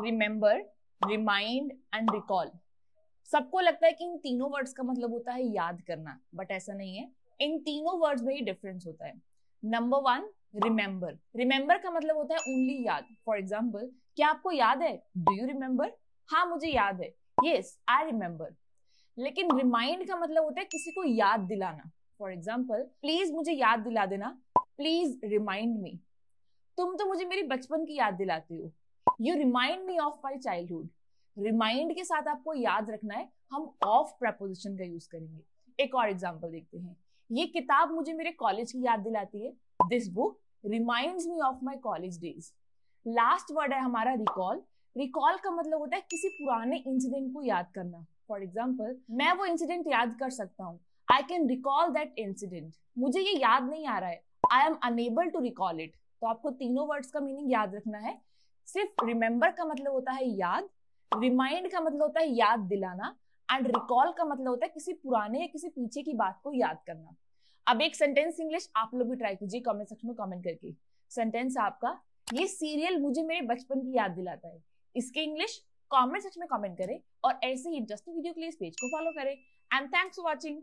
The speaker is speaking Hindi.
Remember, remind and recall. सबको लगता है कि इन तीनों वर्ड्स का मतलब होता है याद करना, बट ऐसा नहीं है। इन तीनों वर्ड्स में ही डिफरेंस होता है। Number 1, remember. रिमेंबर का मतलब होता है ओनली याद। फॉर एग्जाम्पल, क्या आपको याद है? Do you remember? हाँ, मुझे याद है। Yes, I remember. लेकिन रिमाइंड का मतलब होता है किसी को याद दिलाना। फॉर एग्जाम्पल, प्लीज मुझे याद दिला देना, प्लीज रिमाइंड मी। तुम तो मुझे मेरी बचपन की याद दिलाती हो, you remind me of my childhood. Remind के साथ आपको याद रखना है, हम ऑफ प्रपोजिशन का यूज करेंगे। एक और एग्जाम्पल देखते हैं। ये किताब मुझे मेरे कॉलेज की याद दिलाती है, this book reminds me of my college days. Last word है हमारा रिकॉल। रिकॉल का मतलब होता है किसी पुराने इंसिडेंट को याद करना। फॉर एग्जाम्पल, मैं वो इंसिडेंट याद कर सकता हूँ, I can recall that incident. मुझे ये याद नहीं आ रहा है, I am unable to recall it. तो आपको तीनों वर्ड्स का मीनिंग याद रखना है। सिर्फ रिमेंबर का मतलब होता है याद, रिमाइंड का मतलब होता है याद दिलाना, एंड रिकॉल का मतलब होता है किसी पुराने या किसी पीछे की बात को याद करना। अब एक सेंटेंस इंग्लिश आप लोग भी ट्राई कीजिए कमेंट सेक्शन में कमेंट करके। सेंटेंस आपका, ये सीरियल मुझे मेरे बचपन की याद दिलाता है। इसके इंग्लिश कमेंट सेक्शन में कमेंट करें और ऐसे ही इंटरेस्टिंग वीडियो के लिए इस पेज को फॉलो करें। And thanks for watching.